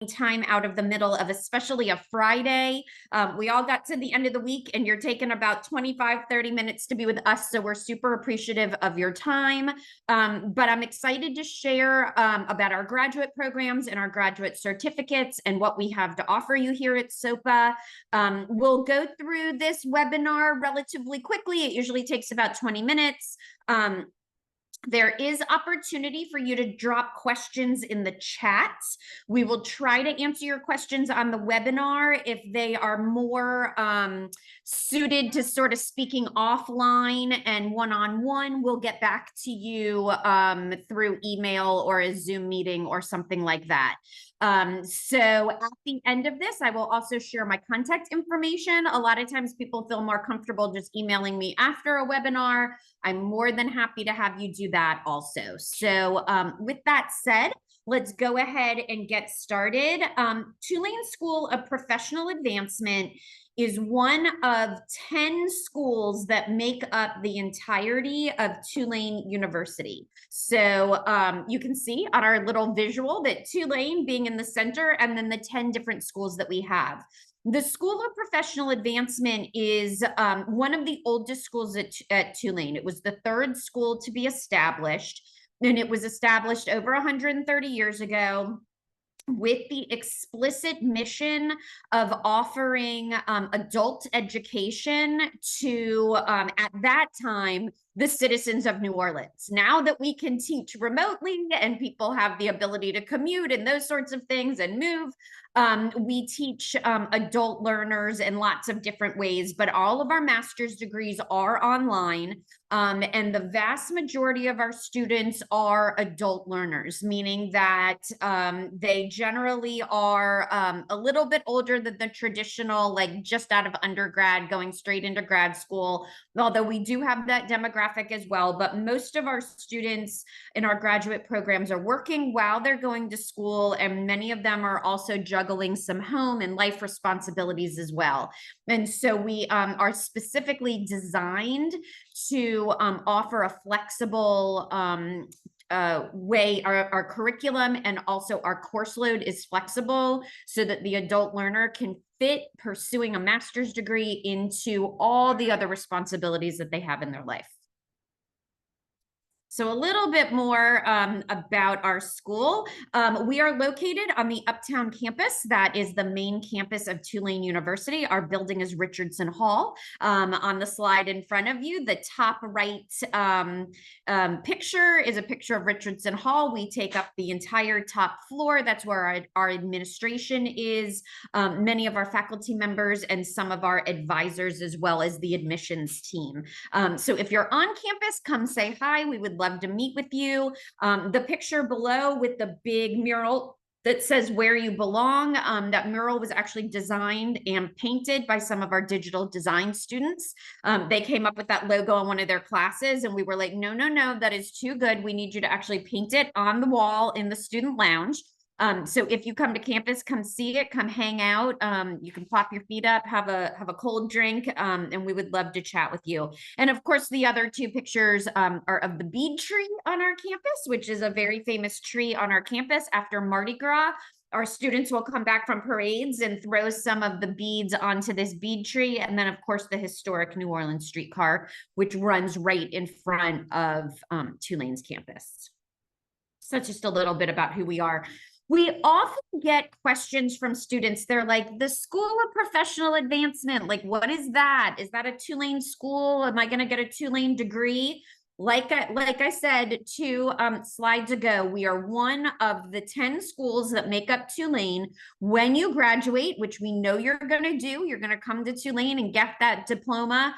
time out of the middle of especially a Friday. We all got to the end of the week and you're taking about 25-30 minutes to be with us. So we're super appreciative of your time. But I'm excited to share about our graduate programs and our graduate certificates and what we have to offer you here at SoPA. We'll go through this webinar relatively quickly. It usually takes about 20 minutes. There is opportunity for you to drop questions in the chat. We will try to answer your questions on the webinar. If they are more suited to sort of speaking offline and one-on-one, we'll get back to you through email or a Zoom meeting or something like that. So at the end of this, I will also share my contact information. A lot of times people feel more comfortable just emailing me after a webinar. I'm more than happy to have you do that also. So with that said, let's go ahead and get started. Tulane School of Professional Advancement is one of 10 schools that make up the entirety of Tulane University. So you can see on our little visual that Tulane being in the center and then the 10 different schools that we have. The School of Professional Advancement is one of the oldest schools at Tulane. It was the third school to be established, and it was established over 130 years ago with the explicit mission of offering adult education to, at that time, the citizens of New Orleans. Now that we can teach remotely and people have the ability to commute and those sorts of things and move, we teach adult learners in lots of different ways, but all of our master's degrees are online. And the vast majority of our students are adult learners, meaning that they generally are a little bit older than the traditional, like just out of undergrad, going straight into grad school, although we do have that demographic as well. But most of our students in our graduate programs are working while they're going to school, and many of them are also juggling some home and life responsibilities as well. And so we are specifically designed to offer a flexible way. Our curriculum and also our course load is flexible so that the adult learner can fit pursuing a master's degree into all the other responsibilities that they have in their life. So a little bit more about our school. We are located on the Uptown campus. That is the main campus of Tulane University. Our building is Richardson Hall. On the slide in front of you, the top right picture is a picture of Richardson Hall. We take up the entire top floor. That's where our administration is, many of our faculty members, and some of our advisors, as well as the admissions team. So if you're on campus, come say hi. We would love to meet with you. The picture below with the big mural that says "Where You Belong," that mural was actually designed and painted by some of our digital design students. They came up with that logo in one of their classes, and we were like, no, that is too good. We need you to actually paint it on the wall in the student lounge. So if you come to campus, come see it, come hang out. You can plop your feet up, have a cold drink, and we would love to chat with you. And of course, the other two pictures are of the bead tree on our campus, which is a very famous tree on our campus. After Mardi Gras, our students will come back from parades and throw some of the beads onto this bead tree. And then, of course, the historic New Orleans streetcar, which runs right in front of Tulane's campus. So that's just a little bit about who we are. We often get questions from students. They're like, the School of Professional Advancement, like, what is that? Is that a Tulane school? Am I going to get a Tulane degree? Like I said 2 slides ago, we are one of the 10 schools that make up Tulane. When you graduate, which we know you're going to do, you're going to come to Tulane and get that diploma.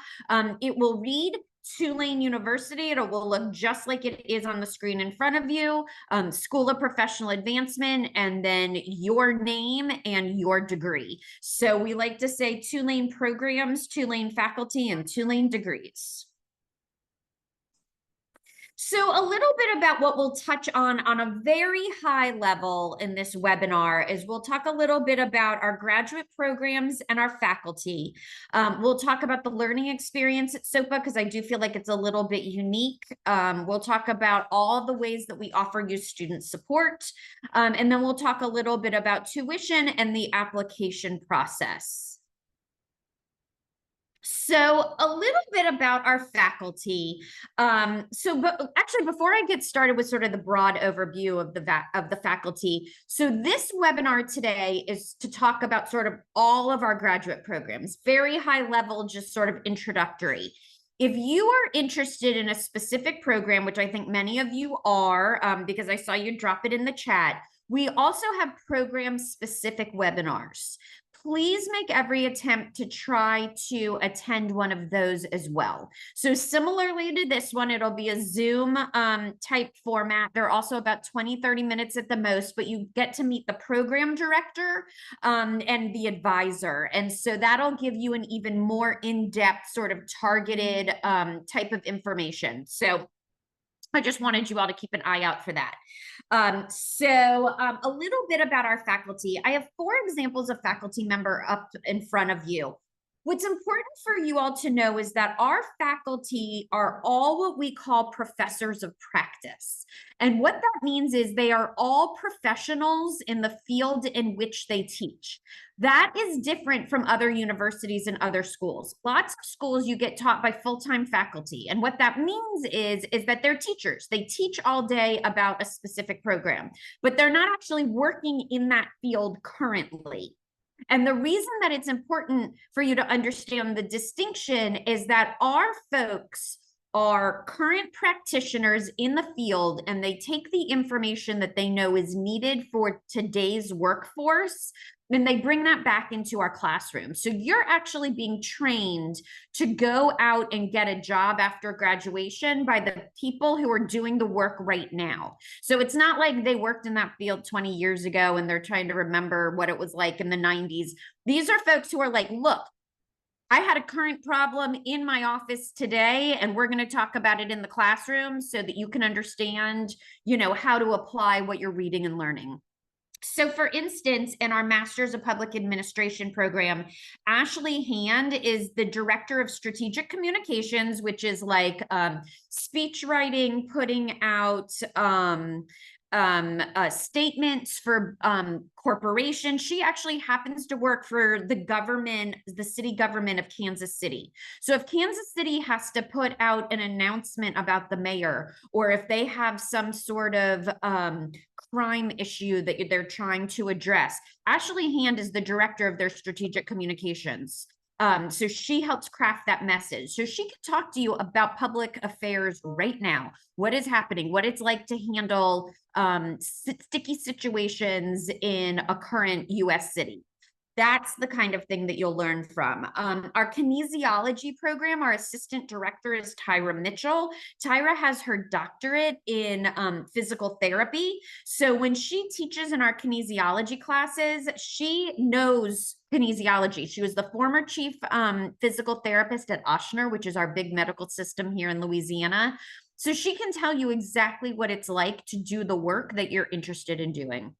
It will read Tulane University. It will look just like it is on the screen in front of you. School of Professional Advancement, and then your name and your degree. So we like to say Tulane programs, Tulane faculty, and Tulane degrees. So a little bit about what we'll touch on a very high level in this webinar is we'll talk a little bit about our graduate programs and our faculty. We'll talk about the learning experience at SoPA because I do feel like it's a little bit unique. We'll talk about all the ways that we offer you student support. And then we'll talk a little bit about tuition and the application process. So a little bit about our faculty. Actually, before I get started with sort of the broad overview of the faculty, so this webinar today is to talk about sort of all of our graduate programs, very high level, just sort of introductory. If you are interested in a specific program, which I think many of you are, because I saw you drop it in the chat, we also have program-specific webinars. Please make every attempt to try to attend one of those as well. So similarly to this one, it'll be a Zoom type format. They're also about 20, 30 minutes at the most, but you get to meet the program director and the advisor. And so that'll give you an even more in-depth sort of targeted type of information. So I just wanted you all to keep an eye out for that. A little bit about our faculty. I have 4 examples of faculty member up in front of you. What's important for you all to know is that our faculty are all what we call professors of practice. And what that means is they are all professionals in the field in which they teach. That is different from other universities and other schools. Lots of schools you get taught by full-time faculty. And what that means is that they're teachers. They teach all day about a specific program, but they're not actually working in that field currently. And the reason that it's important for you to understand the distinction is that our folks are current practitioners in the field, and they take the information that they know is needed for today's workforce, and they bring that back into our classroom. So you're actually being trained to go out and get a job after graduation by the people who are doing the work right now. So it's not like they worked in that field 20 years ago and they're trying to remember what it was like in the 90s. These are folks who are like, look, I had a current problem in my office today, and we're going to talk about it in the classroom so that you can understand, how to apply what you're reading and learning. So for instance, in our Masters of Public Administration program, Ashley Hand is the Director of Strategic Communications, which is like speech writing, putting out statements for corporations. She actually happens to work for the city government of Kansas City. So if Kansas City has to put out an announcement about the mayor, or if they have some sort of crime issue that they're trying to address, Ashley Hand is the director of their strategic communications. So she helps craft that message. So she can talk to you about public affairs right now, what is happening, what it's like to handle sticky situations in a current US city. That's the kind of thing that you'll learn from. Our kinesiology program, our assistant director is Tyra Mitchell. Tyra has her doctorate in physical therapy. So when she teaches in our kinesiology classes, she knows kinesiology. She was the former chief physical therapist at Ochsner, which is our big medical system here in Louisiana. So she can tell you exactly what it's like to do the work that you're interested in doing.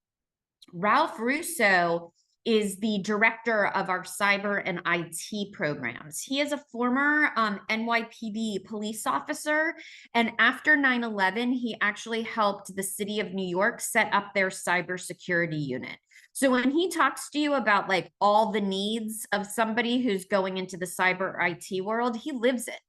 Ralph Russo is the director of our cyber and IT programs. He is a former NYPD police officer, and after 9/11, he actually helped the city of New York set up their cybersecurity unit. So when he talks to you about like all the needs of somebody who's going into the cyber IT world, he lives it.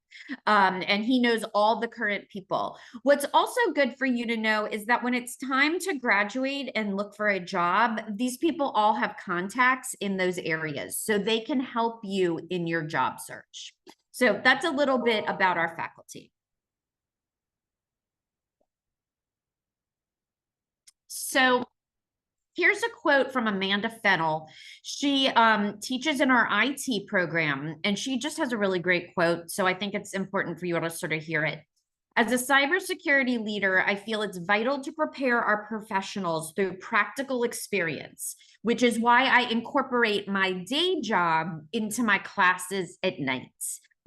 And he knows all the current people. What's also good for you to know is that when it's time to graduate and look for a job, these people all have contacts in those areas, so they can help you in your job search. So that's a little bit about our faculty. So here's a quote from Amanda Fennell. She teaches in our IT program, and she just has a really great quote. So I think it's important for you all to sort of hear it. As a cybersecurity leader, I feel it's vital to prepare our professionals through practical experience, which is why I incorporate my day job into my classes at night.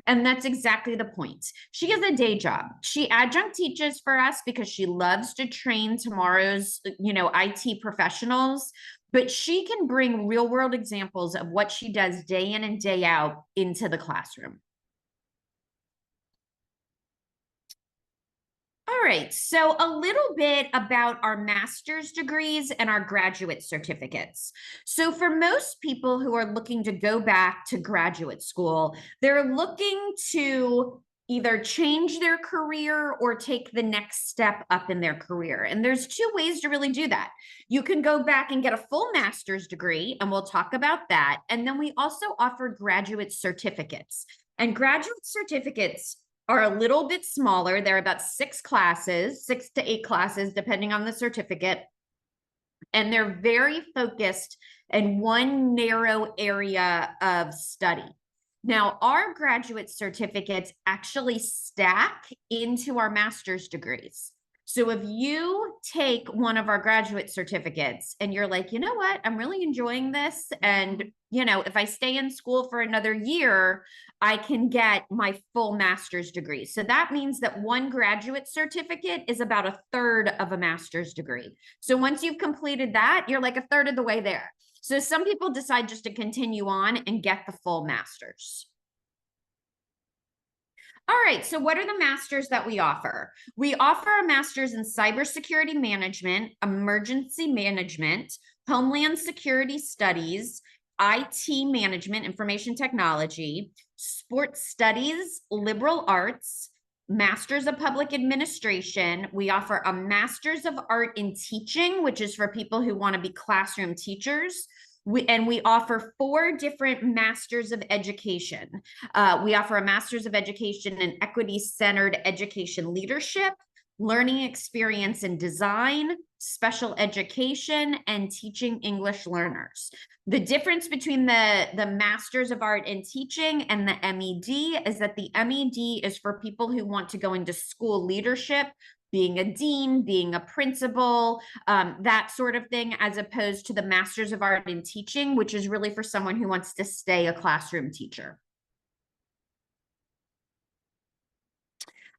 And that's exactly the point. She has a day job. She adjunct teaches for us because she loves to train tomorrow's, IT professionals, but she can bring real world examples of what she does day in and day out into the classroom. All right, so a little bit about our master's degrees and our graduate certificates. So for most people who are looking to go back to graduate school, they're looking to either change their career or take the next step up in their career. And there's two ways to really do that. You can go back and get a full master's degree, and we'll talk about that. And then we also offer graduate certificates. And graduate certificates are a little bit smaller. They're about 6 to 8 classes, depending on the certificate. And they're very focused in one narrow area of study. Now, our graduate certificates actually stack into our master's degrees. So if you take one of our graduate certificates and you're like, you know what, I'm really enjoying this. And, if I stay in school for another year, I can get my full master's degree. So that means that one graduate certificate is about a third of a master's degree. So once you've completed that, you're like a third of the way there. So some people decide just to continue on and get the full master's. All right, so what are the masters that we offer? We offer a master's in cybersecurity management, emergency management, homeland security studies, IT management, information technology, sports studies, liberal arts, masters of public administration. We offer a master's of art in teaching, which is for people who want to be classroom teachers. We offer 4 different masters of education. We offer a master's of education in equity-centered education leadership, learning experience and design, special education, and teaching English learners. The difference between the Masters of Art in Teaching and the MED is that the MED is for people who want to go into school leadership, being a dean, being a principal, that sort of thing, as opposed to the Masters of Art in Teaching, which is really for someone who wants to stay a classroom teacher.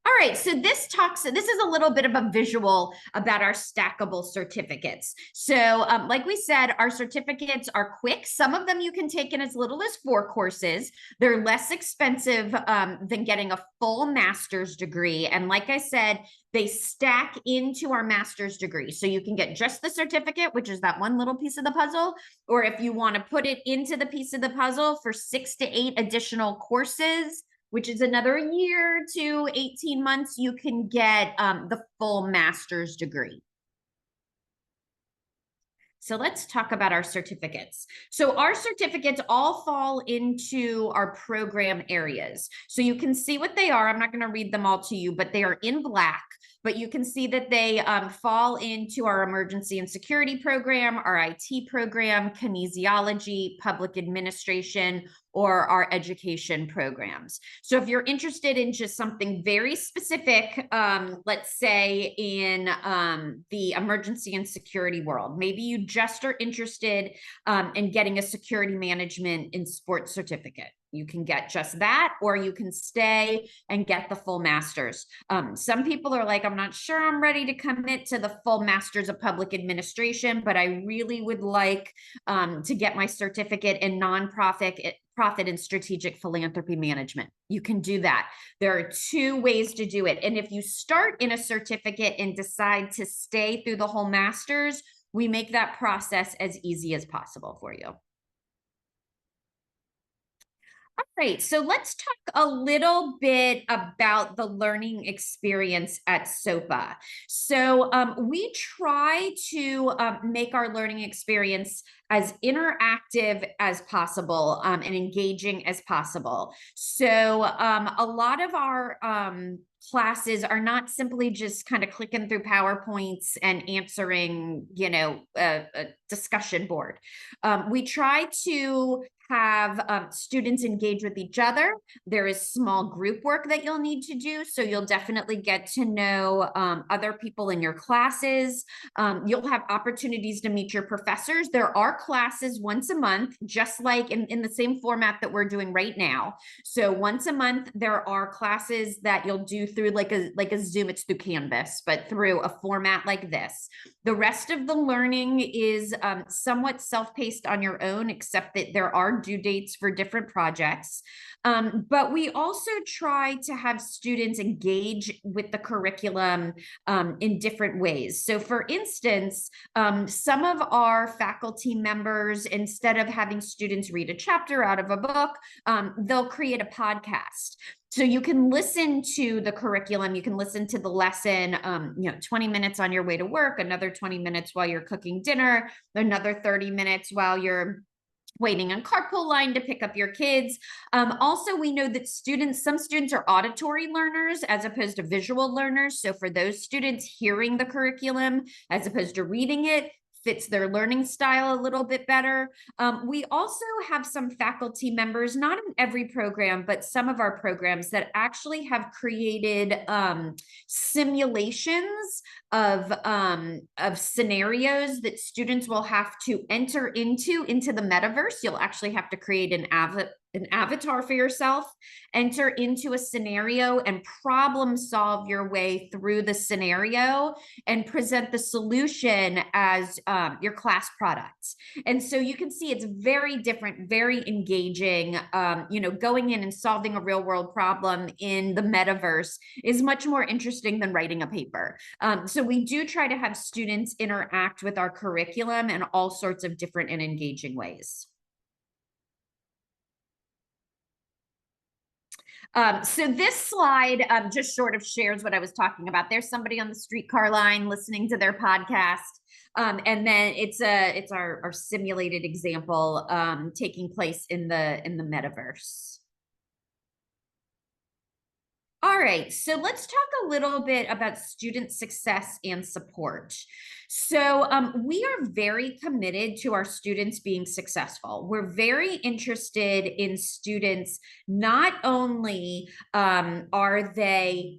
All right, so this is a little bit of a visual about our stackable certificates. So like we said, our certificates are quick. Some of them you can take in as little as 4 courses. They're less expensive than getting a full master's degree. And like I said, they stack into our master's degree. So you can get just the certificate, which is that one little piece of the puzzle, or if you want to put it into the piece of the puzzle for 6 to 8 additional courses, which is another year to 18 months, you can get the full master's degree. So let's talk about our certificates. So our certificates all fall into our program areas. So you can see what they are. I'm not going to read them all to you, but they are in black. But you can see that they fall into our emergency and security program, our IT program, kinesiology, public administration, or our education programs. So if you're interested in just something very specific, let's say in the emergency and security world, maybe you just are interested in getting a security management in sports certificate. You can get just that, or you can stay and get the full master's. Some people are like, I'm not sure I'm ready to commit to the full master's of public administration, but I really would like to get my certificate in profit and strategic philanthropy management. You can do that. There are 2 ways to do it. And if you start in a certificate and decide to stay through the whole master's, we make that process as easy as possible for you. All right, so let's talk a little bit about the learning experience at SoPA. So we try to make our learning experience as interactive as possible and engaging as possible. So a lot of our classes are not simply just kind of clicking through PowerPoints and answering, a discussion board. We try to have students engage with each other. There is small group work that you'll need to do. So you'll definitely get to know other people in your classes. You'll have opportunities to meet your professors. There are classes once a month, just like in the same format that we're doing right now. So once a month, there are classes that you'll do through like a Zoom. It's through Canvas, but through a format like this. The rest of the learning is somewhat self-paced on your own, except that there are due dates for different projects. But we also try to have students engage with the curriculum in different ways. So for instance, some of our faculty members, instead of having students read a chapter out of a book, they'll create a podcast. So you can listen to the curriculum, you can listen to the lesson, 20 minutes on your way to work, another 20 minutes while you're cooking dinner, another 30 minutes while you're waiting on carpool line to pick up your kids. Also, we know that some students are auditory learners as opposed to visual learners. So for those students, hearing the curriculum as opposed to reading it fits their learning style a little bit better. We also have some faculty members, not in every program, but some of our programs that actually have created simulations of scenarios that students will have to enter into the metaverse. You'll actually have to create an avatar for yourself, enter into a scenario and problem solve your way through the scenario and present the solution as your class product. And so you can see it's very different, very engaging. Going in and solving a real world problem in the metaverse is much more interesting than writing a paper. So we do try to have students interact with our curriculum in all sorts of different and engaging ways. So this slide just sort of shares what I was talking about. There's somebody on the streetcar line listening to their podcast. And then it's our simulated example taking place in the metaverse. All right, so let's talk a little bit about student success and support. So we are very committed to our students being successful. We're very interested in students. Not only are they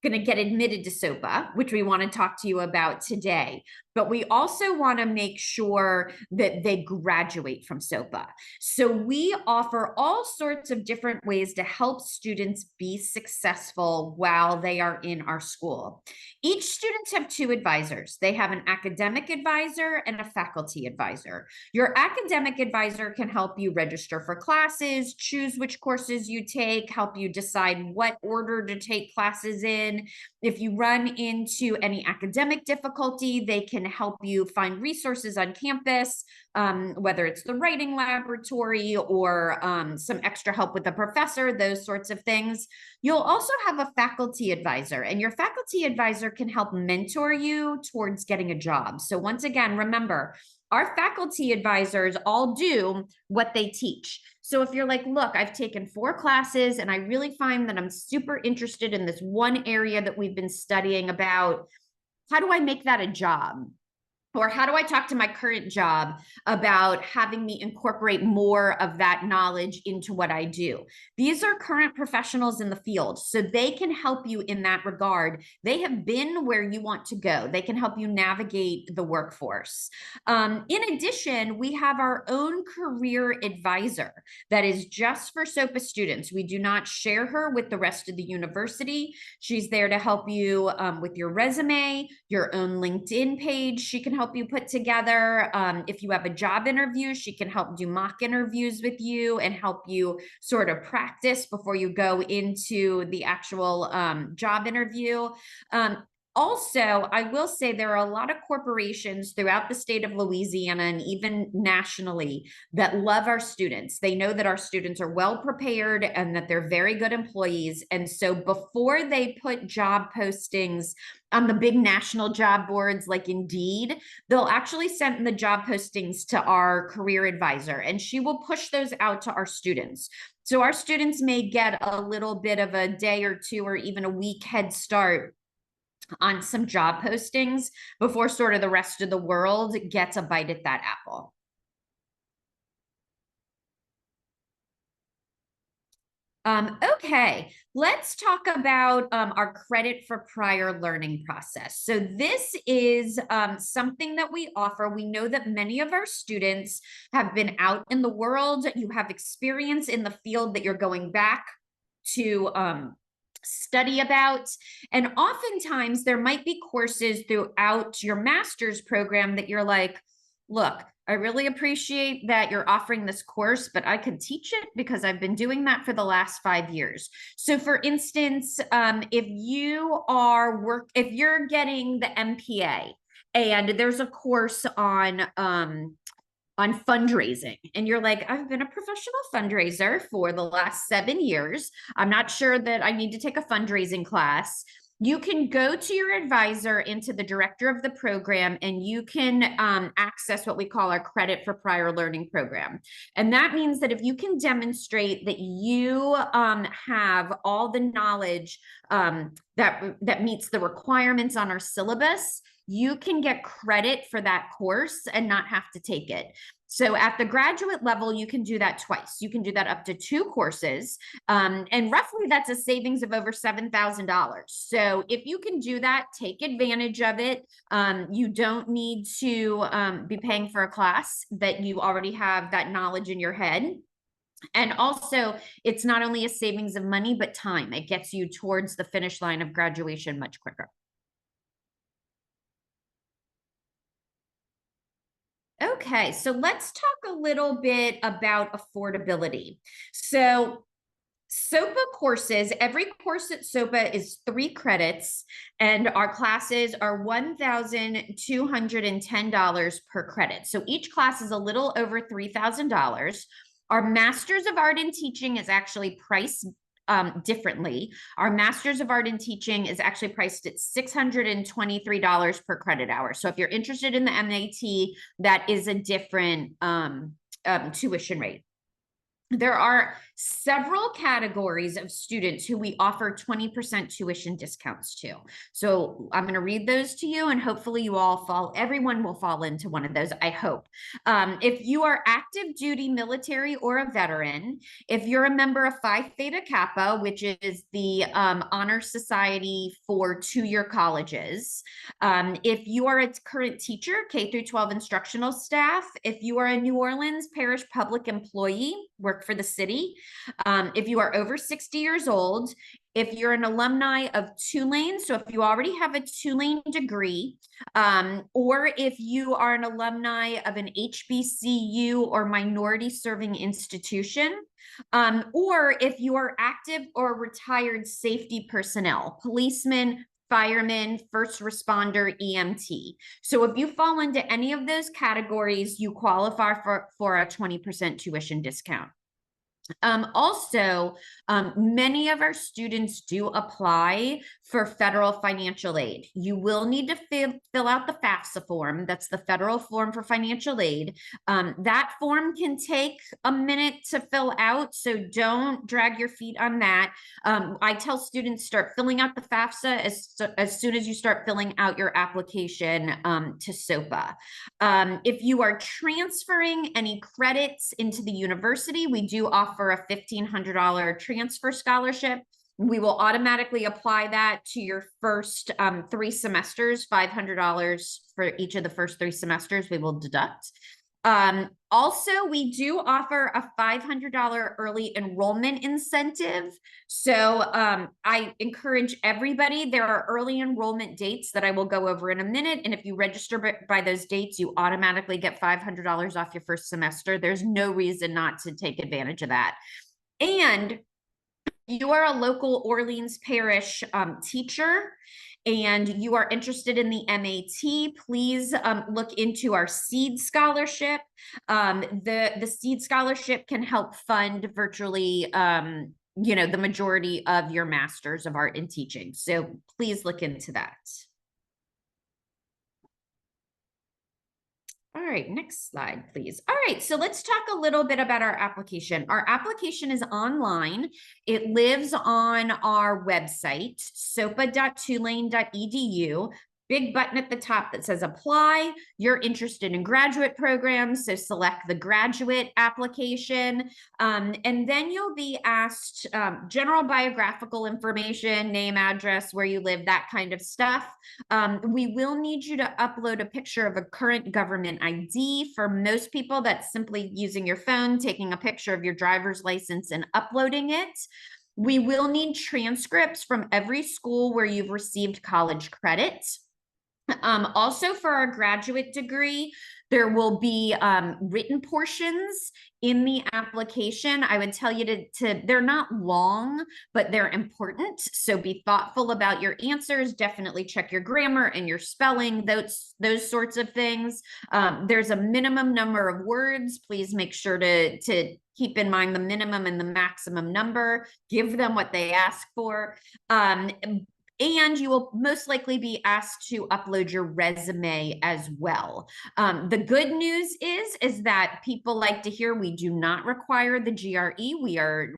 going to get admitted to SoPA, which we want to talk to you about today, but we also want to make sure that they graduate from SoPA. So we offer all sorts of different ways to help students be successful while they are in our school. Each student have two advisors. They have an academic advisor and a faculty advisor. Your academic advisor can help you register for classes, choose which courses you take, help you decide what order to take classes in. If you run into any academic difficulty, they can help you find resources on campus, whether it's the writing laboratory or some extra help with the professor, those sorts of things. You'll also have a faculty advisor, and your faculty advisor can help mentor you towards getting a job. So once again, remember, our faculty advisors all do what they teach. So if you're like, look, I've taken 4 classes and I really find that I'm super interested in this one area that we've been studying about, how do I make that a job? Or how do I talk to my current job about having me incorporate more of that knowledge into what I do? These are current professionals in the field, so they can help you in that regard. They have been where you want to go. They can help you navigate the workforce. In addition, we have our own career advisor that is just for SoPA students. We do not share her with the rest of the university. She's there to help you with your resume, your own LinkedIn page. She can help you put together. If you have a job interview, she can help do mock interviews with you and help you sort of practice before you go into the actual job interview. Also, I will say there are a lot of corporations throughout the state of Louisiana and even nationally that love our students. They know that our students are well prepared and that they're very good employees. And so before they put job postings on the big national job boards like Indeed, they'll actually send the job postings to our career advisor, and she will push those out to our students. So our students may get a little bit of a day or two or even a week head start on some job postings before sort of the rest of the world gets a bite at that apple. Okay, let's talk about our credit for prior learning process. So this is something that we offer. We know that many of our students have been out in the world. You have experience in the field that you're going back to study about. And oftentimes there might be courses throughout your master's program that you're like, look, I really appreciate that you're offering this course, but I could teach it because I've been doing that for the last 5 years. So for instance, if you're getting the MPA and there's a course on fundraising and you're like, I've been a professional fundraiser for the last 7 years. I'm not sure that I need to take a fundraising class. You can go to your advisor and to the director of the program, and you can access what we call our credit for prior learning program. And that means that if you can demonstrate that you have all the knowledge that meets the requirements on our syllabus, you can get credit for that course and not have to take it. So at the graduate level, you can do that twice. You can do that up to 2 courses. And roughly that's a savings of over $7,000. So if you can do that, take advantage of it. You don't need to be paying for a class that you already have that knowledge in your head. And also, it's not only a savings of money, but time. It gets you towards the finish line of graduation much quicker. Okay, so let's talk a little bit about affordability. So SoPA courses, every course at SoPA is 3 credits, and our classes are $1,210 per credit. So each class is a little over $3,000. Our Masters of Art in Teaching is actually priced differently. Our Masters of Art in Teaching is actually priced at $623 per credit hour. So if you're interested in the MAT, that is a different tuition rate. There are several categories of students who we offer 20% tuition discounts to. So I'm going to read those to you, and hopefully everyone will fall into one of those, I hope. If you are active duty military or a veteran, if you're a member of Phi Theta Kappa, which is the honor society for 2-year colleges, if you are a current teacher, K through 12 instructional staff, if you are a New Orleans Parish public employee, work for the city, if you are over 60 years old, if you're an alumni of Tulane, so if you already have a Tulane degree, or if you are an alumni of an HBCU or minority serving institution, or if you are active or retired safety personnel, policemen, firemen, first responder, EMT. So if you fall into any of those categories, you qualify for a 20% tuition discount. Also, many of our students do apply for federal financial aid. You will need to fill out the FAFSA form. That's the federal form for financial aid. That form can take a minute to fill out, so don't drag your feet on that. I tell students start filling out the FAFSA as soon as you start filling out your application to SoPA. If you are transferring any credits into the university, we do offer a $1,500 transfer scholarship. We will automatically apply that to your first 3 semesters, $500 for each of the first 3 semesters we will deduct. Also, we do offer a $500 early enrollment incentive. So I encourage everybody, there are early enrollment dates that I will go over in a minute. And if you register by those dates, you automatically get $500 off your first semester. There's no reason not to take advantage of that. And you are a local Orleans Parish teacher and you are interested in the MAT, please look into our SEED scholarship. The SEED scholarship can help fund virtually the majority of your Masters of Art in Teaching. So please look into that. All right, next slide, please. All right, so let's talk a little bit about our application. Our application is online. It lives on our website, sopa.tulane.edu. big button at the top that says apply. You're interested in graduate programs, so select the graduate application. And then you'll be asked general biographical information, name, address, where you live, that kind of stuff. We will need you to upload a picture of a current government ID. For most people, that's simply using your phone, taking a picture of your driver's license and uploading it. We will need transcripts from every school where you've received college credit. Also, for our graduate degree, there will be written portions in the application. I would tell you they're not long, but they're important. So be thoughtful about your answers. Definitely check your grammar and your spelling, those sorts of things. There's a minimum number of words. Please make sure to keep in mind the minimum and the maximum number. Give them what they ask for. And you will most likely be asked to upload your resume as well. The good news is that people like to hear we do not require the GRE.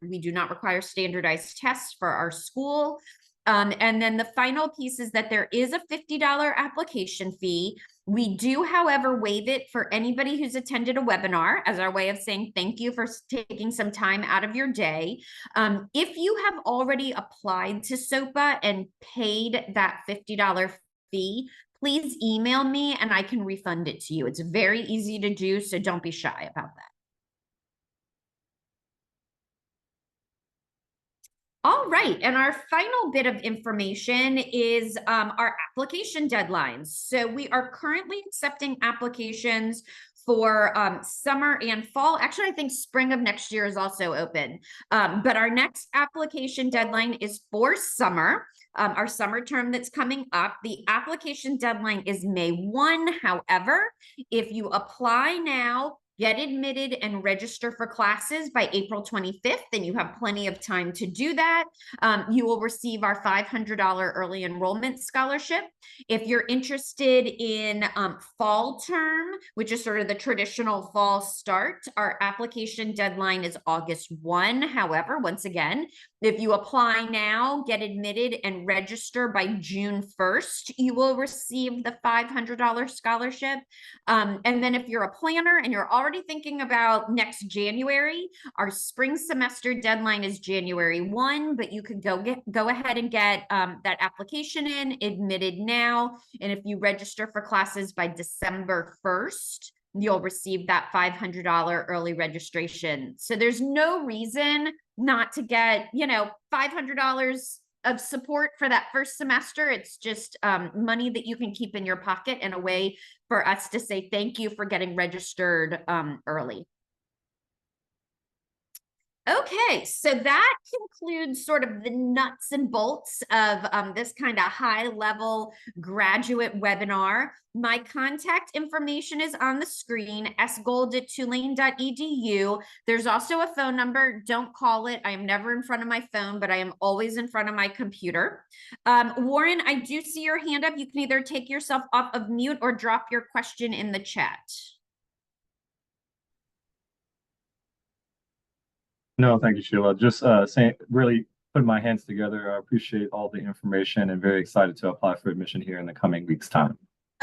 We do not require standardized tests for our school. And then the final piece is that there is a $50 application fee. We do, however, waive it for anybody who's attended a webinar as our way of saying thank you for taking some time out of your day. If you have already applied to SoPA and paid that $50 fee, please email me and I can refund it to you. It's very easy to do, so don't be shy about that. All right, and our final bit of information is our application deadlines. So we are currently accepting applications for summer and fall. Actually, I think spring of next year is also open. But our next application deadline is for summer, our summer term that's coming up. The application deadline is May 1. However, if you apply now, get admitted and register for classes by April 25th, and you have plenty of time to do that. You will receive our $500 early enrollment scholarship. If you're interested in fall term, which is sort of the traditional fall start, our application deadline is August 1. However, once again, if you apply now, get admitted, and register by June 1st, you will receive the $500 scholarship. And then if you're a planner and you're already thinking about next January, our spring semester deadline is January 1, but you could go ahead and get that application in, admitted now. And if you register for classes by December 1st, you'll receive that $500 early registration. So there's no reason not to get, $500 of support for that first semester. It's just money that you can keep in your pocket and a way for us to say thank you for getting registered early. Okay, so that concludes sort of the nuts and bolts of this kind of high-level graduate webinar. My contact information is on the screen, sgold@tulane.edu. There's also a phone number. Don't call it. I am never in front of my phone, but I am always in front of my computer. Warren, I do see your hand up. You can either take yourself off of mute or drop your question in the chat. No, thank you, Sheila. Just really putting my hands together. I appreciate all the information and very excited to apply for admission here in the coming weeks' time.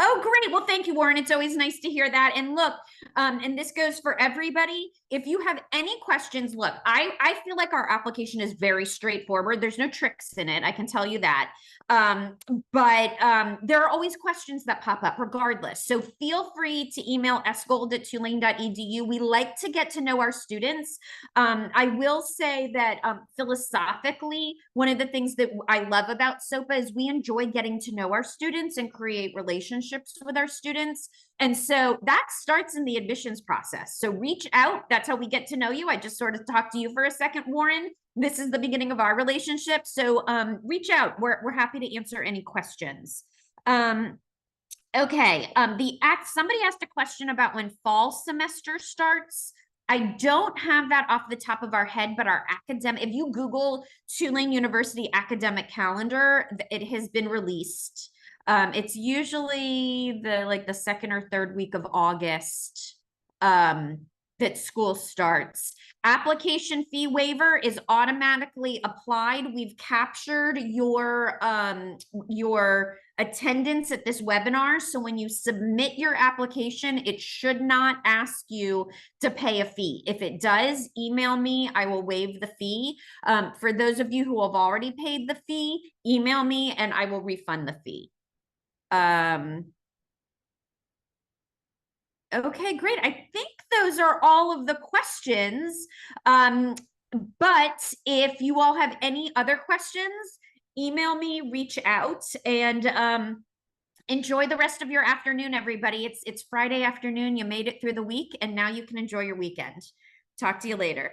Oh, great. Well, thank you, Warren. It's always nice to hear that. And look, and this goes for everybody. If you have any questions, look, I feel like our application is very straightforward. There's no tricks in it. I can tell you that. But there are always questions that pop up regardless. So feel free to email sgold@tulane.edu. We like to get to know our students. I will say that philosophically, one of the things that I love about SoPA is we enjoy getting to know our students and create relationships with our students. And so that starts in the admissions process. So reach out. That's how we get to know you. I just sort of talked to you for a second, Warren. This is the beginning of our relationship. So reach out. We're happy to answer any questions. Okay. Somebody asked a question about when fall semester starts. I don't have that off the top of our head, but if you Google Tulane University academic calendar, it has been released. It's usually the second or third week of August. that school starts. Application fee waiver is automatically applied. We've captured your attendance at this webinar. So when you submit your application, it should not ask you to pay a fee. If it does, email me. I will waive the fee. For those of you who have already paid the fee, email me and I will refund the fee. Okay, great. I think those are all of the questions. But if you all have any other questions, email me, reach out, and enjoy the rest of your afternoon, everybody. It's Friday afternoon. You made it through the week, and now you can enjoy your weekend. Talk to you later.